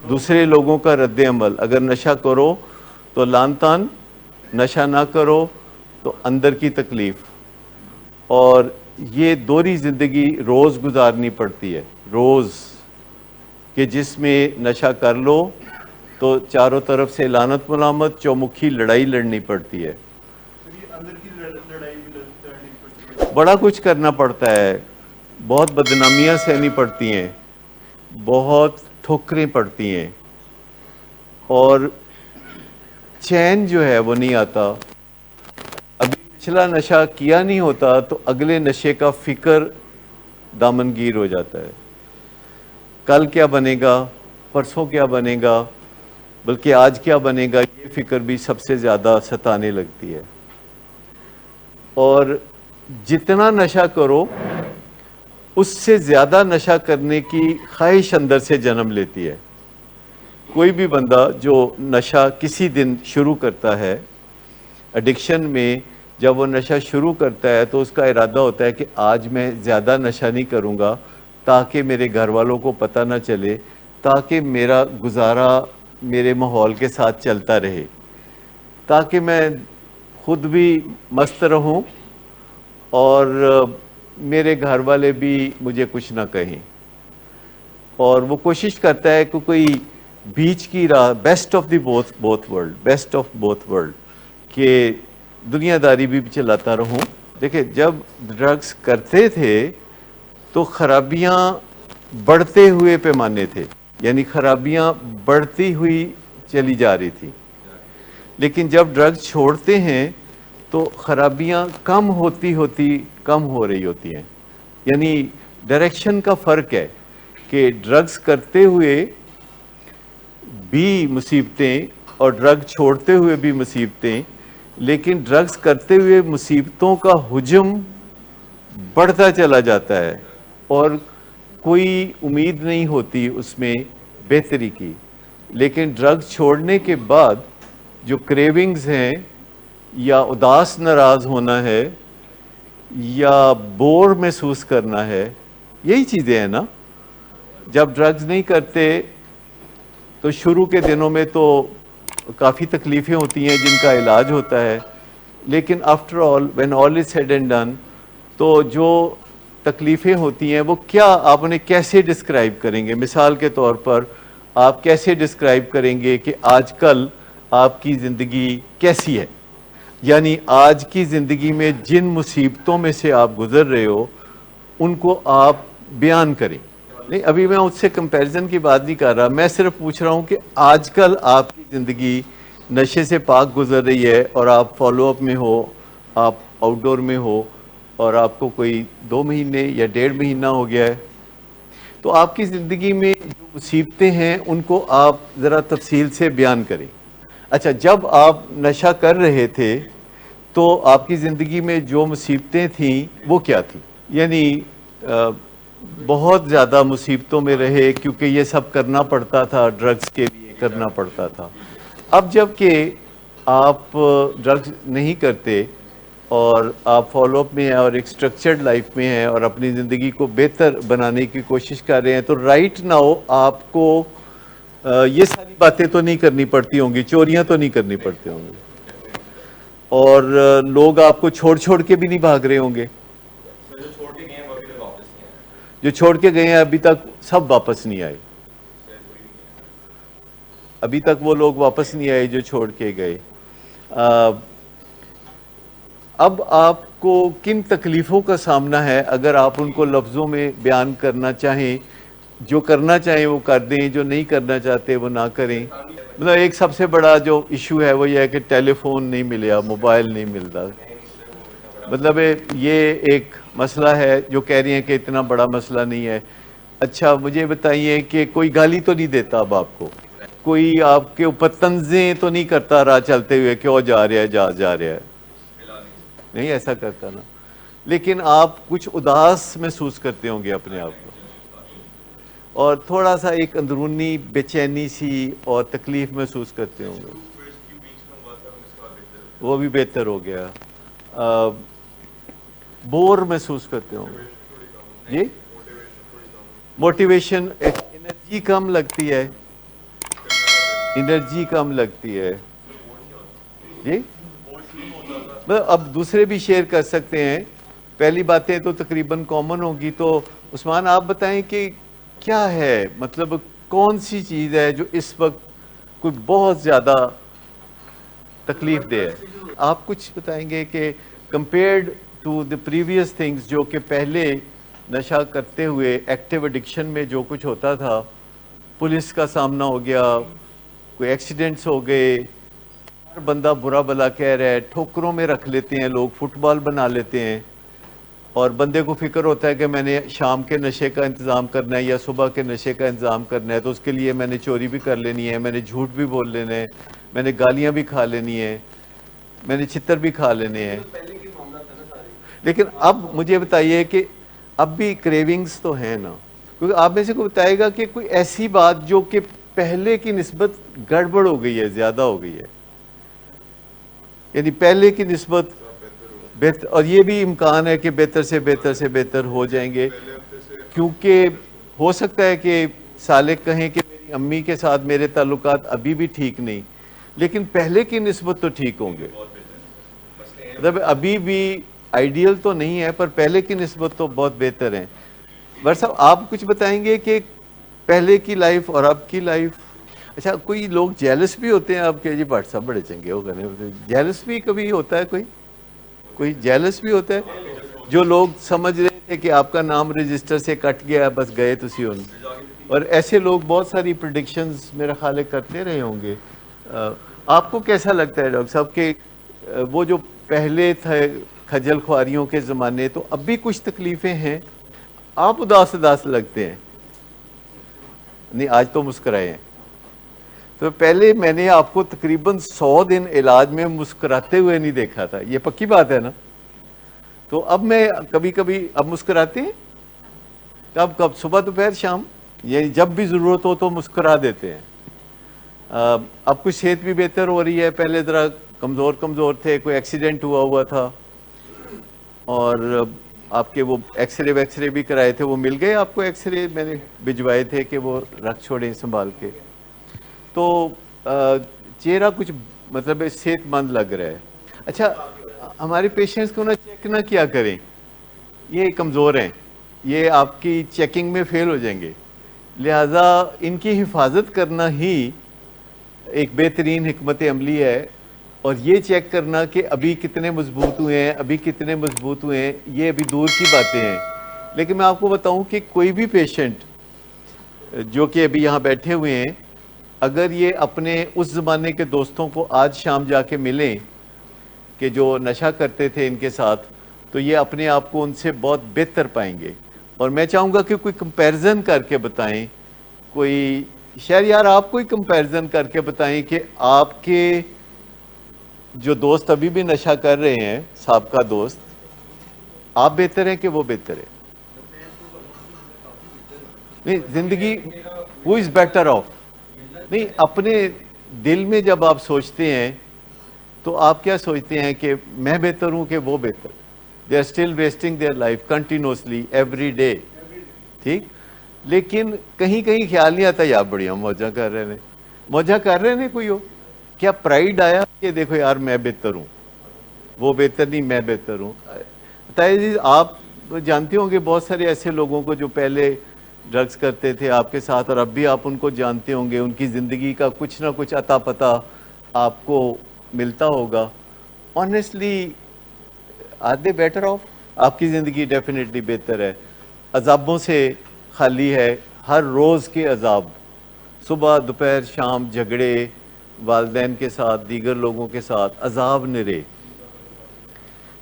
دوسرے لوگوں کا رد عمل. اگر نشہ کرو تو لان تان، نشہ نہ کرو تو اندر کی تکلیف. اور یہ دوہری زندگی روز گزارنی پڑتی ہے، روز، کہ جس میں نشہ کر لو تو چاروں طرف سے لعنت ملامت چومکھی لڑائی لڑنی پڑتی ہے. بڑا کچھ کرنا پڑتا ہے، بہت بدنامیاں سہنی پڑتی ہیں، بہت ٹھوکریں پڑتی ہیں، اور چین جو ہے وہ نہیں آتا. ابھی پچھلا نشہ کیا نہیں ہوتا تو اگلے نشے کا فکر دامنگیر ہو جاتا ہے. کل کیا بنے گا، پرسوں کیا بنے گا، بلکہ آج کیا بنے گا، یہ فکر بھی سب سے زیادہ ستانے لگتی ہے. اور جتنا نشہ کرو اس سے زیادہ نشہ کرنے کی خواہش اندر سے جنم لیتی ہے. کوئی بھی بندہ جو نشہ کسی دن شروع کرتا ہے، ایڈکشن میں جب وہ نشہ شروع کرتا ہے تو اس کا ارادہ ہوتا ہے کہ آج میں زیادہ نشہ نہیں کروں گا تاکہ میرے گھر والوں کو پتہ نہ چلے، تاکہ میرا گزارا میرے ماحول کے ساتھ چلتا رہے، تاکہ میں خود بھی مست رہوں اور میرے گھر والے بھی مجھے کچھ نہ کہیں. اور وہ کوشش کرتا ہے کہ کوئی بیچ کی راہ، best of the both world, best of both world, کہ دنیا داری بھی چلاتا رہوں. دیکھیں، جب ڈرگز کرتے تھے تو خرابیاں بڑھتے ہوئے پیمانے تھے، یعنی خرابیاں بڑھتی ہوئی چلی جا رہی تھی. لیکن جب ڈرگز چھوڑتے ہیں تو خرابیاں کم ہوتی کم ہو رہی ہوتی ہیں. یعنی ڈائریکشن کا فرق ہے کہ ڈرگز کرتے ہوئے بھی مصیبتیں اور ڈرگ چھوڑتے ہوئے بھی مصیبتیں، لیکن ڈرگز کرتے ہوئے مصیبتوں کا حجم بڑھتا چلا جاتا ہے اور کوئی امید نہیں ہوتی اس میں بہتری کی. لیکن ڈرگ چھوڑنے کے بعد جو کریونگز ہیں، یا اداس ناراض ہونا ہے، یا بور محسوس کرنا ہے، یہی چیزیں ہیں نا. جب ڈرگز نہیں کرتے تو شروع کے دنوں میں تو کافی تکلیفیں ہوتی ہیں جن کا علاج ہوتا ہے، لیکن after all when all is said and done تو جو تکلیفیں ہوتی ہیں وہ کیا، آپ انہیں کیسے ڈسکرائب کریں گے؟ مثال کے طور پر آپ کیسے ڈسکرائب کریں گے کہ آج کل آپ کی زندگی کیسی ہے؟ یعنی آج کی زندگی میں جن مصیبتوں میں سے آپ گزر رہے ہو ان کو آپ بیان کریں. نہیں، ابھی میں اس سے کمپیریزن کی بات نہیں کر رہا، میں صرف پوچھ رہا ہوں کہ آج کل آپ کی زندگی نشے سے پاک گزر رہی ہے اور آپ فالو اپ میں ہو، آپ آؤٹ ڈور میں ہو، اور آپ کو کوئی 2 مہینے یا 1.5 مہینہ ہو گیا ہے، تو آپ کی زندگی میں جو مصیبتیں ہیں ان کو آپ ذرا تفصیل سے بیان کریں. اچھا، جب آپ نشہ کر رہے تھے تو آپ کی زندگی میں جو مصیبتیں تھیں وہ کیا تھیں؟ یعنی بہت زیادہ مصیبتوں میں رہے کیونکہ یہ سب کرنا پڑتا تھا، ڈرگز کے لیے کرنا پڑتا تھا. اب جب کہ آپ ڈرگز نہیں کرتے اور آپ فالو اپ میں ہیں اور ایک سٹرکچرڈ لائف میں ہیں اور اپنی زندگی کو بہتر بنانے کی کوشش کر رہے ہیں، تو رائٹ ناؤ آپ کو یہ ساری باتیں تو نہیں کرنی پڑتی ہوں گی، چوریاں تو نہیں کرنی پڑتی ہوں گی، اور لوگ آپ کو چھوڑ کے بھی نہیں بھاگ رہے ہوں گے. جو چھوڑ کے گئے ہیں ابھی تک سب واپس نہیں آئے، ابھی تک وہ لوگ واپس نہیں آئے جو چھوڑ کے گئے. اب آپ کو کن تکلیفوں کا سامنا ہے اگر آپ ان کو لفظوں میں بیان کرنا چاہیں؟ جو کرنا چاہیں وہ کر دیں، جو نہیں کرنا چاہتے وہ نہ کریں. مطلب ایک سب سے بڑا جو ایشو ہے وہ یہ ہے کہ ٹیلی فون نہیں ملیا، موبائل نہیں ملتا. مطلب یہ ایک مسئلہ ہے جو کہہ رہی ہیں کہ اتنا بڑا مسئلہ نہیں ہے. اچھا مجھے بتائیے کہ کوئی گالی تو نہیں دیتا اب آپ کو؟ کوئی آپ کے اوپر طنزیں تو نہیں کرتا راہ چلتے ہوئے کہ وہ جا رہا ہے، جا رہا ہے؟ نہیں ایسا کرتا نا. لیکن آپ کچھ اداس محسوس کرتے ہوں گے اپنے آپ کو، اور تھوڑا سا ایک اندرونی بے چینی سی اور تکلیف محسوس کرتے ہوں گے. وہ بھی بہتر ہو گیا. بور محسوس کرتے ہوں گے. جی، موٹیویشن، انرجی کم لگتی ہے. انرجی کم لگتی ہے جی. اب دوسرے بھی شیئر کر سکتے ہیں, پہلی باتیں تو تقریباً کامن ہوگی. تو عثمان آپ بتائیں کہ کیا ہے, مطلب کون سی چیز ہے جو اس وقت کوئی بہت زیادہ تکلیف دہ ہے؟ آپ کچھ بتائیں گے کہ compared to the previous things, جو کہ پہلے نشہ کرتے ہوئے ایکٹیو ایڈکشن میں جو کچھ ہوتا تھا, پولیس کا سامنا ہو گیا, کوئی ایکسیڈنٹس ہو گئے, ہر بندہ برا بلا کہہ رہا ہے, ٹھوکروں میں رکھ لیتے ہیں لوگ, فٹ بال بنا لیتے ہیں, اور بندے کو فکر ہوتا ہے کہ میں نے شام کے نشے کا انتظام کرنا ہے یا صبح کے نشے کا انتظام کرنا ہے, تو اس کے لیے میں نے چوری بھی کر لینی ہے, میں نے جھوٹ بھی بول لینا ہے, میں نے گالیاں بھی کھا لینی ہے, میں نے چھتر بھی کھا لینے ہیں. لیکن اب مجھے بتائیے کہ اب بھی کریونگز تو ہیں نا, کیونکہ آپ میں سے کوئی بتائے گا کہ کوئی ایسی بات جو کہ پہلے کی نسبت گڑبڑ ہو گئی ہے, زیادہ ہو گئی ہے, یعنی پہلے کی نسبت بہتر, اور یہ بھی امکان ہے کہ بہتر سے بہتر سے بہتر ہو جائیں گے, کیونکہ ہو سکتا ہے کہ سالک کہیں کہ میری امی کے ساتھ میرے تعلقات ابھی بھی ٹھیک نہیں, لیکن پہلے کی نسبت تو ٹھیک ہوں گے. مطلب ابھی بھی آئیڈیل تو نہیں ہے, پر پہلے کی نسبت تو بہت بہتر ہیں. بٹ صاحب آپ کچھ بتائیں گے کہ پہلے کی لائف اور اب کی لائف. اچھا, کوئی لوگ جیلس بھی ہوتے ہیں آپ کے, جی بٹ صاحب بڑے چنگے ہو گئے, جیلس بھی کبھی ہوتا ہے, کوئی جیلس بھی ہوتا ہے, جو لوگ سمجھ رہے تھے کہ آپ کا نام رجسٹر سے کٹ گیا, بس گئے تسی ان, اور ایسے لوگ بہت ساری پریڈکشنز میرا خیال ہے کرتے رہے ہوں گے. آپ کو کیسا لگتا ہے ڈاکٹر صاحب کہ وہ جو پہلے تھے کھجل خواریوں کے زمانے, تو اب بھی کچھ تکلیفیں ہیں, آپ اداس اداس لگتے ہیں, نہیں آج تو مسکرائے ہیں. تو پہلے میں نے آپ کو تقریباً 100 دن علاج میں مسکراتے ہوئے نہیں دیکھا تھا, یہ پکی بات ہے نا. تو اب میں کبھی کبھی اب مسکراتے ہیں, کب صبح دوپہر شام, یعنی جب بھی ضرورت ہو تو مسکرا دیتے ہیں. اب کچھ صحت بھی بہتر ہو رہی ہے, پہلے ذرا کمزور تھے, کوئی ایکسیڈنٹ ہوا تھا, اور آپ کے وہ ایکس رے بھی کرائے تھے, وہ مل گئے آپ کو ایکس رے میں نے بھجوائے تھے کہ وہ رکھ چھوڑیں سنبھال کے, تو چہرہ کچھ مطلب صحت مند لگ رہا ہے. اچھا, ہمارے پیشنٹس کو نا چیک نہ کیا کریں, یہ کمزور ہیں, یہ آپ کی چیکنگ میں فیل ہو جائیں گے, لہٰذا ان کی حفاظت کرنا ہی ایک بہترین حکمت عملی ہے. اور یہ چیک کرنا کہ ابھی کتنے مضبوط ہوئے ہیں, یہ ابھی دور کی باتیں ہیں. لیکن میں آپ کو بتاؤں کہ کوئی بھی پیشنٹ جو کہ ابھی یہاں بیٹھے ہوئے ہیں, اگر یہ اپنے اس زمانے کے دوستوں کو آج شام جا کے ملیں کہ جو نشہ کرتے تھے ان کے ساتھ, تو یہ اپنے آپ کو ان سے بہت بہتر پائیں گے. اور میں چاہوں گا کہ کوئی کمپیریزن کر کے بتائیں, کوئی یار آپ کوئی کمپیریزن کر کے بتائیں کہ آپ کے جو دوست ابھی بھی نشہ کر رہے ہیں, سابقہ دوست, آپ بہتر ہیں کہ وہ بہتر ہے؟ نہیں, زندگی who is better off, نہیں, اپنے دل میں جب آپ سوچتے ہیں تو آپ کیا سوچتے ہیں کہ میں بہتر ہوں کہ وہ بہتر؟ they are still wasting their life continuously every day, ٹھیک. لیکن کہیں خیال نہیں آتا یار بڑھیا موجہ کر رہے ہیں کوئی ہو, کیا پرائیڈ آیا کہ دیکھو یار میں بہتر ہوں, وہ بہتر نہیں میں بہتر ہوں؟ بتائیے جی, آپ جانتے ہوں گے بہت سارے ایسے لوگوں کو جو پہلے ڈرگز کرتے تھے آپ کے ساتھ, اور اب بھی آپ ان کو جانتے ہوں گے, ان کی زندگی کا کچھ نہ کچھ عطا پتہ آپ کو ملتا ہوگا. Honestly are they better off? آپ کی زندگی ڈیفینیٹلی بہتر ہے, عذابوں سے خالی ہے, ہر روز کے عذاب, صبح دوپہر شام جھگڑے, والدین کے ساتھ, دیگر لوگوں کے ساتھ, عذاب نرے.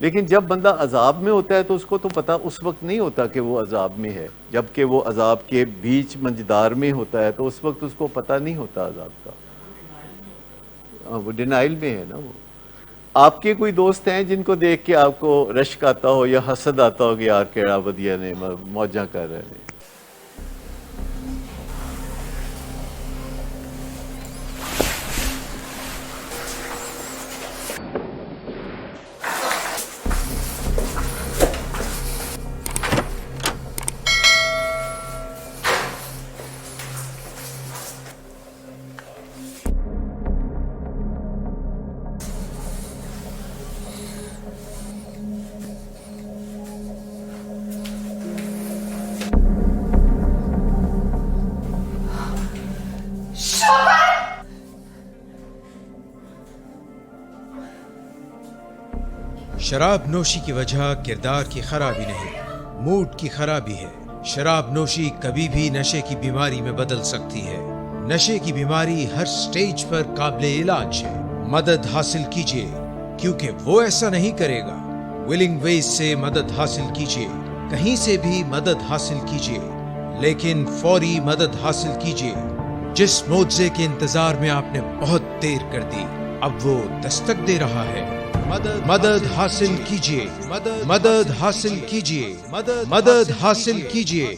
لیکن جب بندہ عذاب میں ہوتا ہے تو اس کو تو پتہ اس وقت نہیں ہوتا کہ وہ عذاب میں ہے, جبکہ وہ عذاب کے بیچ منجدار میں ہوتا ہے تو اس وقت اس کو پتہ نہیں ہوتا عذاب کا, وہ ڈینائل میں ہے نا. وہ آپ کے کوئی دوست ہیں جن کو دیکھ کے آپ کو رشک آتا ہو یا حسد آتا ہو کہ یار کیڑا ودیا نے موجاں کر رہے ہیں؟ شراب نوشی کی وجہ کردار کی خرابی نہیں، موڈ کی خرابی ہے۔ شراب نوشی کبھی بھی نشے کی بیماری میں بدل سکتی ہے۔ نشے کی بیماری ہر سٹیج پر قابل علاج ہے۔ مدد حاصل کیجیے، کیونکہ وہ ایسا نہیں کرے گا۔ ولنگ ویز سے مدد حاصل کیجیے، کہیں سے بھی مدد حاصل کیجیے، لیکن فوری مدد حاصل کیجیے۔ جس معجزے کے انتظار میں آپ نے بہت دیر کر دی، اب وہ دستک دے رہا ہے۔ مدد حاصل کیجیے، مدد حاصل کیجیے، مدد حاصل کیجیے۔